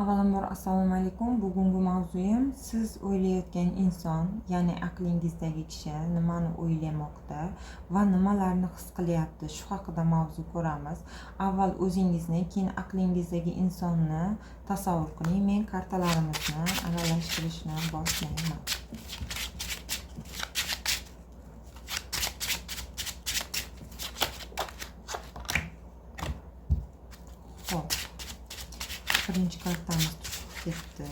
Avvalambor assalomu alaykum. Bugungi mavzuyim siz o'ylayotgan inson, ya'ni aqlingizdagi kishi nimani o'ylamoqda va nimalarni his qilyapti, shu haqida mavzu ko'ramiz. Avval o'zingizni, keyin aqlingizdagi insonni tasavvur qiling. Men kartalarimizni aralashtirishni boshlayman. Xo'p. Birinchi kartamiz tushib ketdi.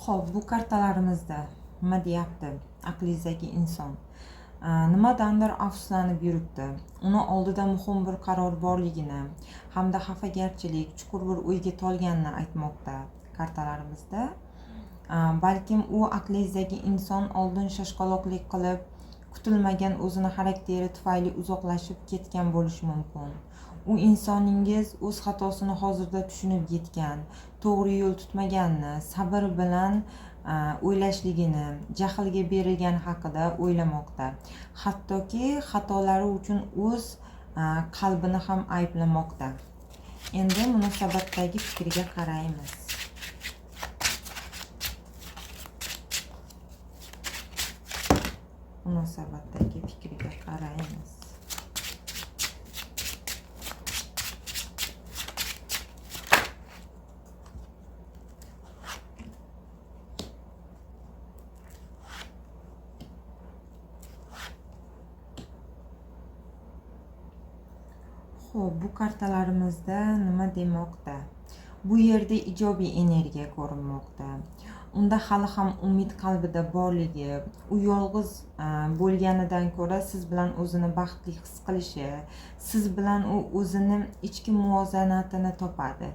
Xo'p, bu kartalarimizda nima deyapti? Aqlingizdagi inson nimadandir afsuslanib yuribdi. Uni oldida muhim bir qaror borligini hamda xafagarchilik, chuqur bir o'yga tolganini aytmoqda kartalarimizda. Balkim u aqlingizdagi inson oldin shoshqaloqlik qilib, kutilmagan o'zini xarakteri tufayli uzoqlashib ketgan bo'lishi mumkin. U insoningiz o'z xatosini hozirda tushunib yetgan, to'g'ri yo'l tutmaganini, sabr bilan o'ylashligini, jahlga berilgani haqida o'ylamoqda. Hattoki xatolari uchun o'z qalbini ham ayblamoqda. Endi munosabatdagi fikriga qaraymiz. Munosabatdagi fikriga qaraymiz. Xo'p, bu kartalarimizda nima demoqda? Bu yerda ijobiy energiya ko'rinmoqda. Unda hali ham umid qalbida borligi, u yolg'iz bo'lganidan ko'ra siz bilan o'zini baxtli his qilishi, siz bilan u o'zini ichki muvozanatini topadi.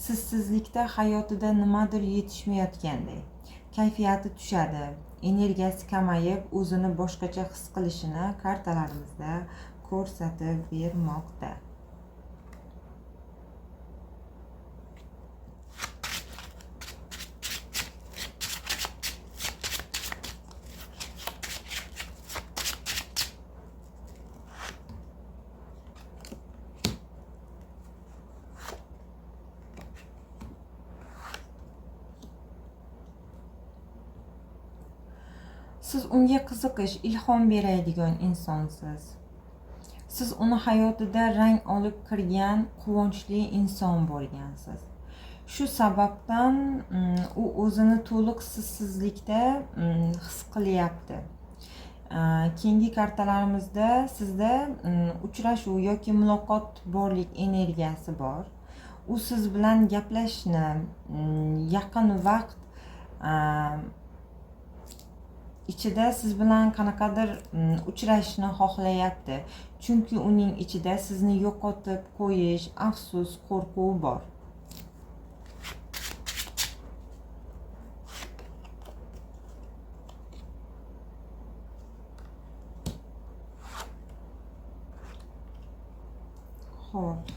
Sizsizlikda hayotida nimadir yetishmayotganday, kayfiyati tushadi, energiyasi kamayib, o'zini boshqacha his qilishini kartalarimizda ko'rsatib bermoqda. Siz unga qiziqish, ilhom beradigan insonsiz. Siz uni hayotida rang olib kirgan quvonchli inson bo'lgansiz. Shu sababdan u o'zini to'liq sizsizlikda his qilyapti. Keyingi kartalarimizda sizda uchrashuv yoki muloqot borlik energiyasi bor. U siz bilan gaplashishni, yaqin vaqt ichida siz bilan qanaqadir uchrashishni xohlayapti. Chunki uning ichida sizni yo'qotib qo'yish, afsus, qo'rquv bor. Xo'p.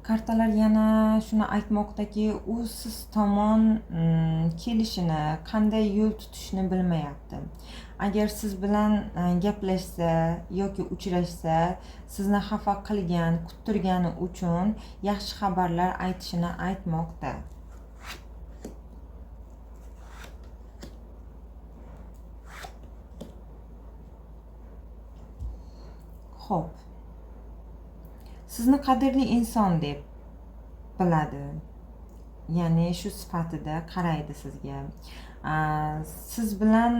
Kartalar yana shuni aytmoqdaki, u siz tomon kelishini, qanday yo'l tutishni bilmayapti. Agar siz bilan gaplashsa yoki uchrashsa, sizni xafa qilgan, kuttirgani uchun yaxshi xabarlar aytishini aytmoqda. Xo'p. Sizni qadrli inson deb biladi. Ya'ni shu sifatida qaraydi sizga. Siz bilan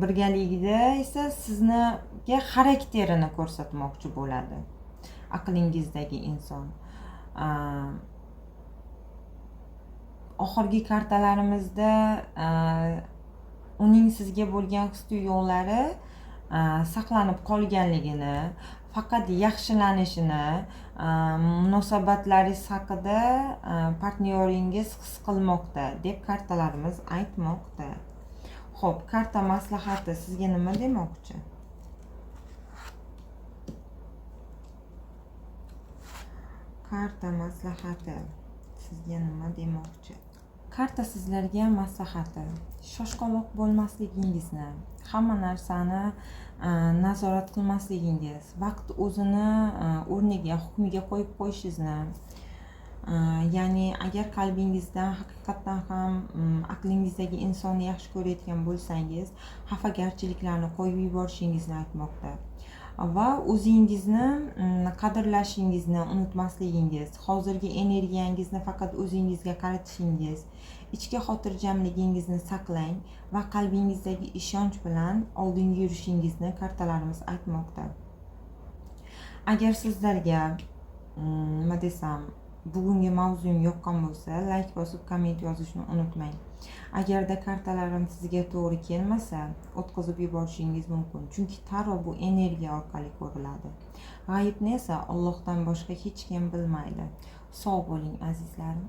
birgaligida esa sizga xarakterini ko'rsatmoqchi bo'ladi. Aqlingizdagi inson. Oxirgi kartalarimizda uning sizga bo'lgan his-tuyg'ulari saqlanib qolganligini, faqat yaxshilanishini, munosabatlaringiz haqida partnyoringiz his qilmoqda deb kartalarimiz aytmoqda. Xo'p, karta maslahati sizga nima demoqchi? Karta maslahati sizga nima demoqchi? Karta sizlarga maslahati: shoshqaloq bo'lmasligingizni, hamma narsani nazorat qilmasligingiz, vaqt o'zini o'rniga, hukmiga qo'yib qo'yishingizni, ya'ni agar qalbingizda haqiqatdan ham aqlingizdagi insonni yaxshi ko'rayotgan bo'lsangiz, xafagarchiliklarni qo'yib yuborishingizni aytmoqda va o'zingizni qadrlashingizni unutmasligingiz, hozirgi energiyangizni faqat o'zingizga qaratishingiz, ichki xotirjamligingizni saqlang va qalbingizdagi ishonch bilan oldinga yurishingizni kartalarimiz aytmoqda. Agar sizlarga nima desam, bugungi mavzum yoqqan bo'lsa, like bosib komment yozishni unutmang. Agarda kartalarim sizga to'g'ri kelmasa, o'tkazib yuborishingiz mumkin. Chunki taro bu energiya orqali ko'riladi. G'aybni esa Allohdan boshqa hech kim bilmaydi. Sog' bo'ling azizlarim.